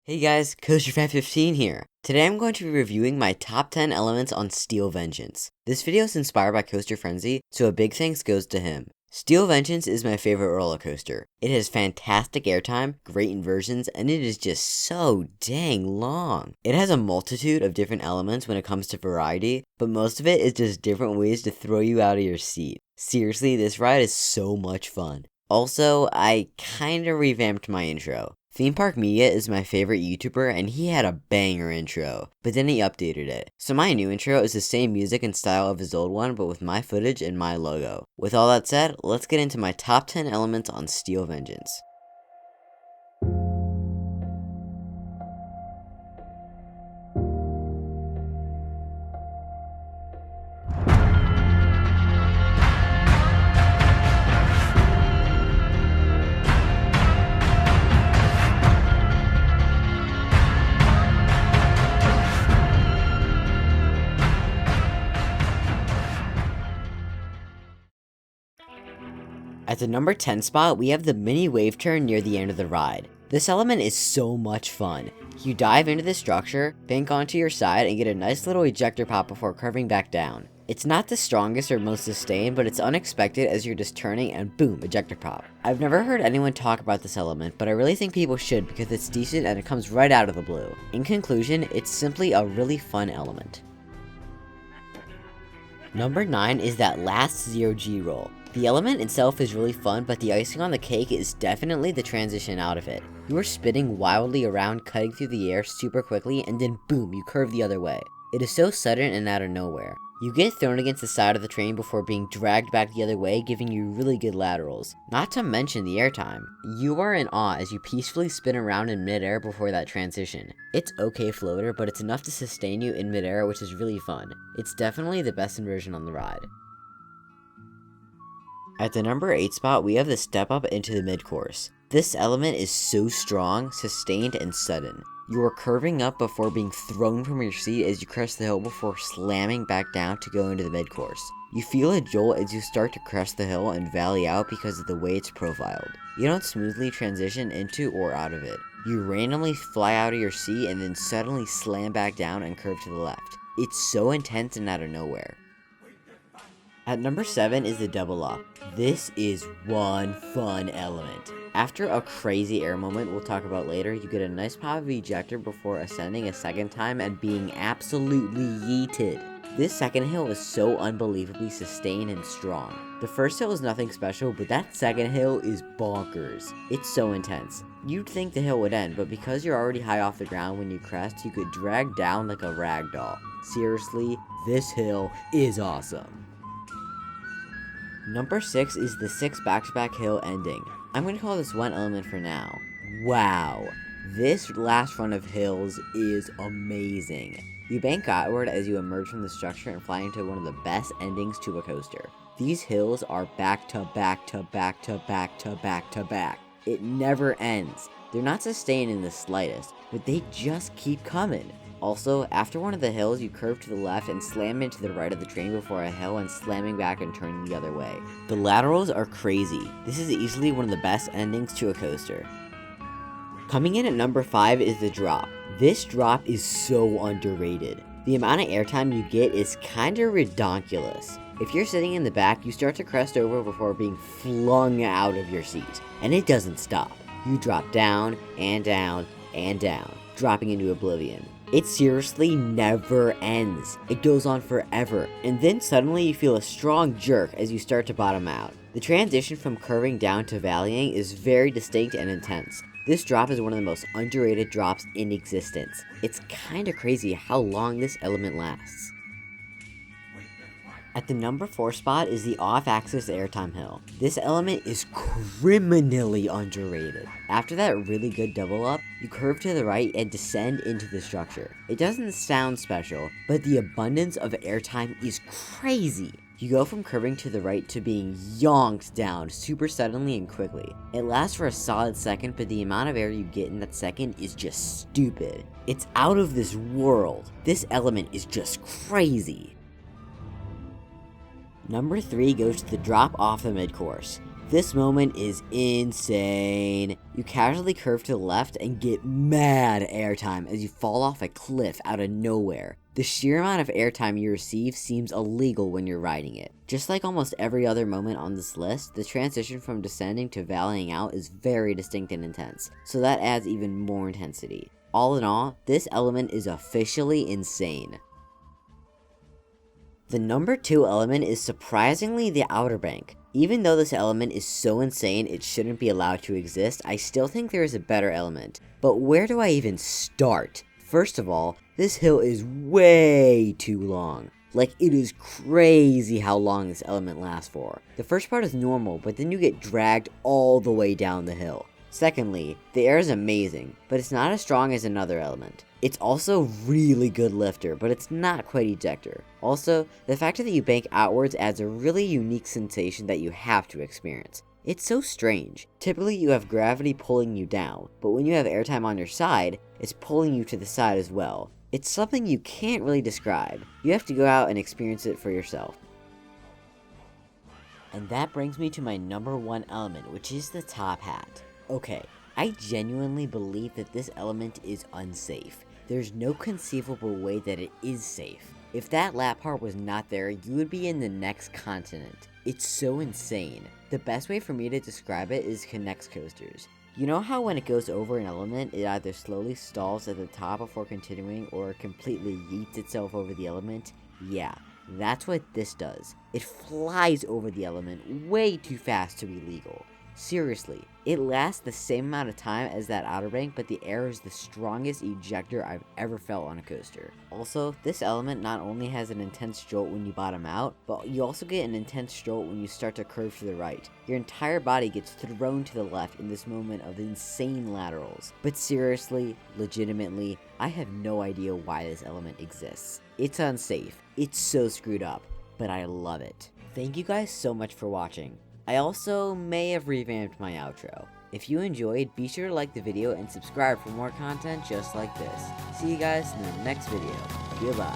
Hey guys, CoasterFan15 here. Today I'm going to be reviewing my top 10 elements on Steel Vengeance. This video is inspired by Coaster Frenzy, so a big thanks goes to him. Steel Vengeance is my favorite roller coaster. It has fantastic airtime, great inversions, and it is just so dang long. It has a multitude of different elements when it comes to variety, but most of it is just different ways to throw you out of your seat. Seriously, this ride is so much fun. Also, I kinda revamped my intro. Theme Park Media is my favorite YouTuber and he had a banger intro, but then he updated it. So my new intro is the same music and style of his old one, but with my footage and my logo. With all that said, let's get into my top 10 elements on Steel Vengeance. At the number 10 spot, we have the mini wave turn near the end of the ride. This element is so much fun. You dive into the structure, bank onto your side, and get a nice little ejector pop before curving back down. It's not the strongest or most sustained, but it's unexpected as you're just turning and boom, ejector pop. I've never heard anyone talk about this element, but I really think people should because it's decent and it comes right out of the blue. In conclusion, it's simply a really fun element. Number 9 is that last Zog Roll. The element itself is really fun, but the icing on the cake is definitely the transition out of it. You are spinning wildly around, cutting through the air super quickly, and then boom, you curve the other way. It is so sudden and out of nowhere. You get thrown against the side of the train before being dragged back the other way, giving you really good laterals. Not to mention the airtime. You are in awe as you peacefully spin around in midair before that transition. It's okay floater, but it's enough to sustain you in midair, which is really fun. It's definitely the best inversion on the ride. At the number 8 spot, we have the step up into the mid-course. This element is so strong, sustained, and sudden. You are curving up before being thrown from your seat as you crest the hill before slamming back down to go into the mid-course. You feel a jolt as you start to crest the hill and valley out because of the way it's profiled. You don't smoothly transition into or out of it. You randomly fly out of your seat and then suddenly slam back down and curve to the left. It's so intense and out of nowhere. At number 7 is the double up. This is one fun element. After a crazy air moment we'll talk about later, you get a nice pop of ejector before ascending a second time and being absolutely yeeted. This second hill is so unbelievably sustained and strong. The first hill is nothing special, but that second hill is bonkers. It's so intense. You'd think the hill would end, but because you're already high off the ground when you crest, you could drag down like a rag doll. Seriously, this hill is awesome. Number 6 is the 6 back-to-back hill ending. I'm going to call this one element for now. Wow, this last run of hills is amazing. You bank outward as you emerge from the structure and fly into one of the best endings to a coaster. These hills are back to back to back to back to back to back. It never ends. They're not sustained in the slightest, but they just keep coming. Also, after one of the hills, you curve to the left and slam into the right of the train before a hill and slamming back and turning the other way. The laterals are crazy. This is easily one of the best endings to a coaster. Coming in at number 5 is the drop. This drop is so underrated. The amount of airtime you get is kinda redonkulous. If you're sitting in the back, you start to crest over before being flung out of your seat. And it doesn't stop. You drop down, and down, and down, dropping into oblivion. It seriously never ends. It goes on forever, and then suddenly you feel a strong jerk as you start to bottom out. The transition from curving down to valleying is very distinct and intense. This drop is one of the most underrated drops in existence. It's kinda crazy how long this element lasts. At the number 4 spot is the off-axis Airtime Hill. This element is criminally underrated. After that really good double up, you curve to the right and descend into the structure. It doesn't sound special, but the abundance of airtime is crazy. You go from curving to the right to being yonked down super suddenly and quickly. It lasts for a solid second, but the amount of air you get in that second is just stupid. It's out of this world. This element is just crazy. Number 3 goes to the drop off the mid-course. This moment is insane. You casually curve to the left and get mad airtime as you fall off a cliff out of nowhere. The sheer amount of airtime you receive seems illegal when you're riding it. Just like almost every other moment on this list, the transition from descending to valleying out is very distinct and intense, so that adds even more intensity. All in all, this element is officially insane. The number 2 element is surprisingly the Outer Bank. Even though this element is so insane it shouldn't be allowed to exist, I still think there is a better element. But where do I even start? First of all, this hill is way too long. Like, it is crazy how long this element lasts for. The first part is normal, but then you get dragged all the way down the hill. Secondly, the air is amazing, but it's not as strong as another element. It's also really good lifter, but it's not quite ejector. Also, the fact that you bank outwards adds a really unique sensation that you have to experience. It's so strange. Typically you have gravity pulling you down, but when you have airtime on your side, it's pulling you to the side as well. It's something you can't really describe. You have to go out and experience it for yourself. And that brings me to my number 1 element, which is the top hat. Okay, I genuinely believe that this element is unsafe. There's no conceivable way that it is safe. If that lap part was not there, you would be in the next continent. It's so insane. The best way for me to describe it is Kinect coasters. You know how when it goes over an element, it either slowly stalls at the top before continuing or completely yeets itself over the element? Yeah, that's what this does. It flies over the element way too fast to be legal. Seriously, it lasts the same amount of time as that Outer Bank, but the air is the strongest ejector I've ever felt on a coaster. Also, this element not only has an intense jolt when you bottom out, but you also get an intense jolt when you start to curve to the right. Your entire body gets thrown to the left in this moment of insane laterals. But seriously, legitimately, I have no idea why this element exists. It's unsafe, it's so screwed up, but I love it. Thank you guys so much for watching. I also may have revamped my outro. If you enjoyed, be sure to like the video and subscribe for more content just like this. See you guys in the next video. Goodbye.